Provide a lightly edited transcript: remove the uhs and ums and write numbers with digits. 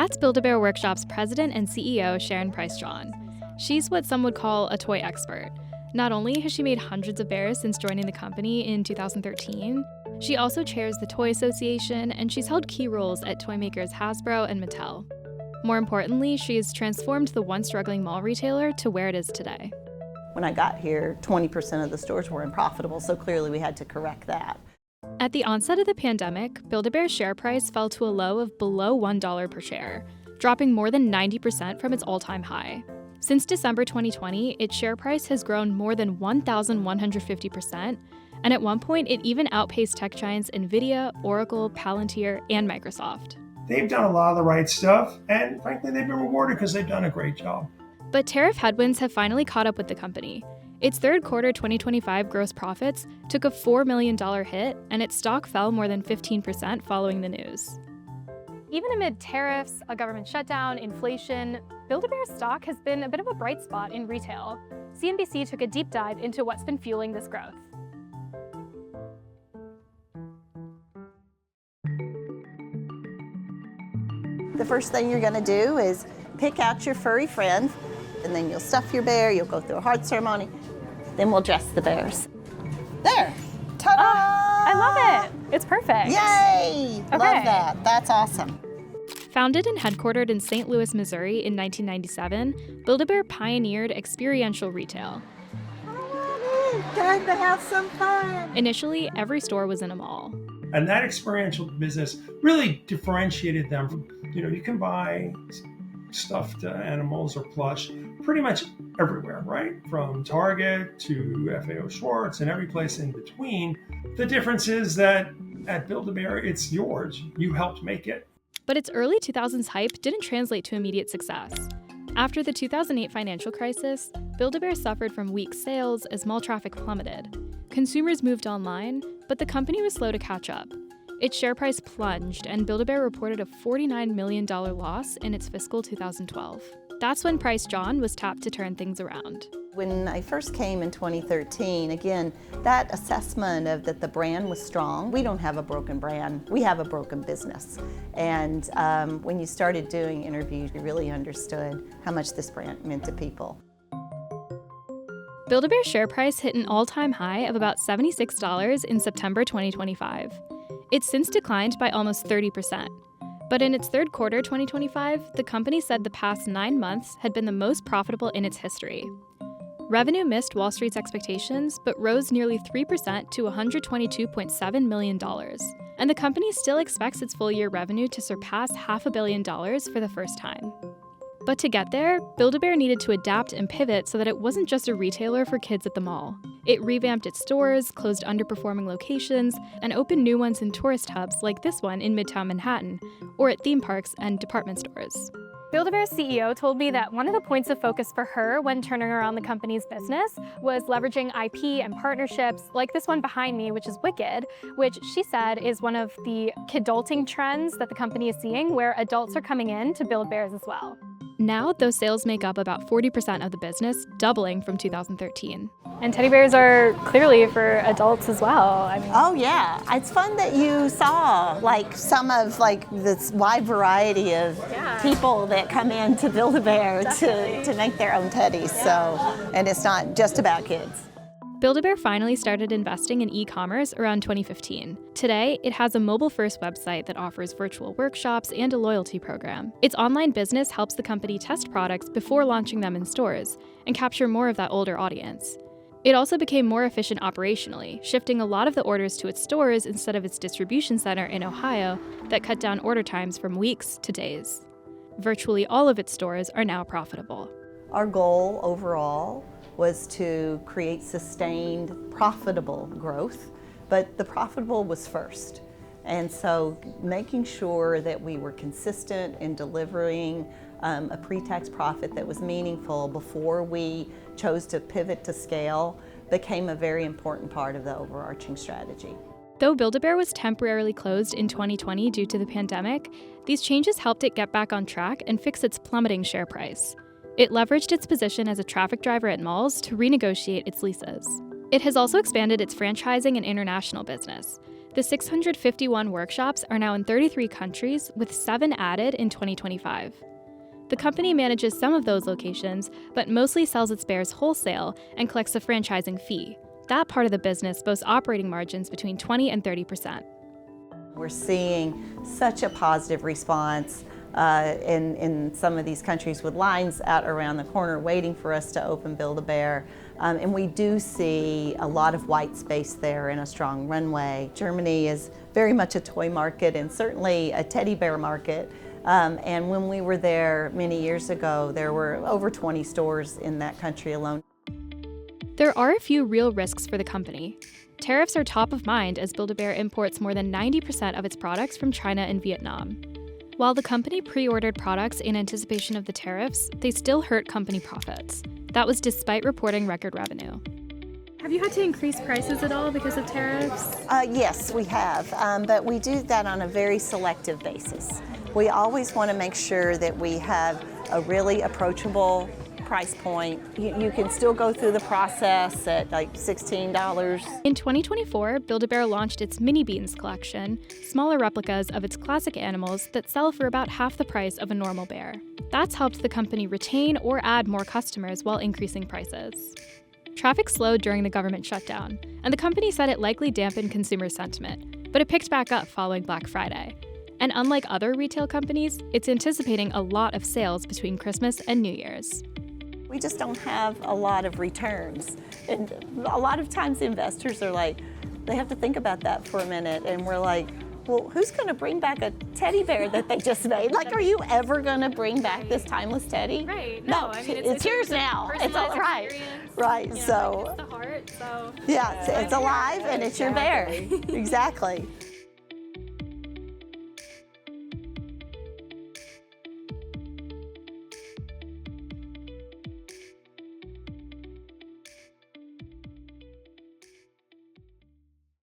That's Build-A-Bear Workshop's president and CEO, Sharon Price John. She's what some would call a toy expert. Not only has she made hundreds of bears since joining the company in 2013, she also chairs the Toy Association, and she's held key roles at toy makers Hasbro and Mattel. More importantly, she has transformed the once struggling mall retailer to where it is today. When I got here, 20% of the stores were unprofitable, so clearly we had to correct that. At the onset of the pandemic, Build-A-Bear's share price fell to a low of below $1 per share, dropping more than 90% from its all-time high. Since December 2020, its share price has grown more than 1,150%, and at one point it even outpaced tech giants Nvidia, Oracle, Palantir, and Microsoft. They've done a lot of the right stuff, and frankly, they've been rewarded because they've done a great job. But tariff headwinds have finally caught up with the company. Its third quarter 2025 gross profits took a $4 million hit, and its stock fell more than 15% following the news. Even amid tariffs, a government shutdown, inflation, Build-A-Bear's stock has been a bit of a bright spot in retail. CNBC took a deep dive into what's been fueling this growth. The first thing you're going to do is pick out your furry friend, and then you'll stuff your bear, you'll go through a heart ceremony, then we'll dress the bears. There! Ta-da! I love it! It's perfect. Yay! Okay. Love that. That's awesome. Founded and headquartered in St. Louis, Missouri in 1997, Build-A-Bear pioneered experiential retail. Time to have some fun. Initially, every store was in a mall. And that experiential business really differentiated them from, you can buy stuffed animals or plush pretty much everywhere, right? From Target to FAO Schwartz and every place in between. The difference is that at Build-A-Bear, it's yours. You helped make it. But its early 2000s hype didn't translate to immediate success. After the 2008 financial crisis, Build-A-Bear suffered from weak sales as mall traffic plummeted. Consumers moved online, but the company was slow to catch up. Its share price plunged, and Build-A-Bear reported a $49 million loss in its fiscal 2012. That's when Price John was tapped to turn things around. When I first came in 2013, again, that assessment of that the brand was strong. We don't have a broken brand, we have a broken business. And when you started doing interviews, you really understood how much this brand meant to people. Build-A-Bear's share price hit an all-time high of about $76 in September 2025. It's since declined by almost 30%. But in its third quarter 2025, the company said the past 9 months had been the most profitable in its history. Revenue missed Wall Street's expectations, but rose nearly 3% to $122.7 million. And the company still expects its full-year revenue to surpass $500 million for the first time. But to get there, Build-A-Bear needed to adapt and pivot so that it wasn't just a retailer for kids at the mall. It revamped its stores, closed underperforming locations, and opened new ones in tourist hubs like this one in Midtown Manhattan, or at theme parks and department stores. Build-A-Bear's CEO told me that one of the points of focus for her when turning around the company's business was leveraging IP and partnerships like this one behind me, which is Wicked, which she said is one of the kidulting trends that the company is seeing, where adults are coming in to build bears as well. Now, those sales make up about 40% of the business, doubling from 2013. And teddy bears are clearly for adults as well. Oh yeah, it's fun that you saw some of this wide variety of people that come in to Build-A-Bear to make their own teddies. So, and it's not just about kids. Build-A-Bear finally started investing in e-commerce around 2015. Today, it has a mobile-first website that offers virtual workshops and a loyalty program. Its online business helps the company test products before launching them in stores and capture more of that older audience. It also became more efficient operationally, shifting a lot of the orders to its stores instead of its distribution center in Ohio that cut down order times from weeks to days. Virtually all of its stores are now profitable. Our goal overall was to create sustained, profitable growth, but the profitable was first. And so making sure that we were consistent in delivering a pre-tax profit that was meaningful before we chose to pivot to scale became a very important part of the overarching strategy. Though Build-A-Bear was temporarily closed in 2020 due to the pandemic, these changes helped it get back on track and fix its plummeting share price. It leveraged its position as a traffic driver at malls to renegotiate its leases. It has also expanded its franchising and international business. The 651 workshops are now in 33 countries, with 7 added in 2025. The company manages some of those locations, but mostly sells its bears wholesale and collects a franchising fee. That part of the business boasts operating margins between 20 and 30%. We're seeing such a positive response in some of these countries, with lines out around the corner waiting for us to open Build-A-Bear. And we do see a lot of white space there and a strong runway. Germany is very much a toy market and certainly a teddy bear market. And when we were there many years ago, there were over 20 stores in that country alone. There are a few real risks for the company. Tariffs are top of mind as Build-A-Bear imports more than 90% of its products from China and Vietnam. While the company pre-ordered products in anticipation of the tariffs, they still hurt company profits. That was despite reporting record revenue. Have you had to increase prices at all because of tariffs? Yes, we have, but we do that on a very selective basis. We always want to make sure that we have a really approachable price point. You can still go through the process at like $16. In 2024, Build-A-Bear launched its Mini Beans collection, smaller replicas of its classic animals that sell for about half the price of a normal bear. That's helped the company retain or add more customers while increasing prices. Traffic slowed during the government shutdown, and the company said it likely dampened consumer sentiment, but it picked back up following Black Friday. And unlike other retail companies, it's anticipating a lot of sales between Christmas and New Year's. We just don't have a lot of returns. And a lot of times investors are like, they have to think about that for a minute. And we're like, well, who's going to bring back a teddy bear that they just made? Like, are you ever going to bring back this timeless teddy? Right. No, I mean, it's yours now. It's all right. Right. You know, So it's the heart. So yeah, it's alive and it's your bear. Exactly.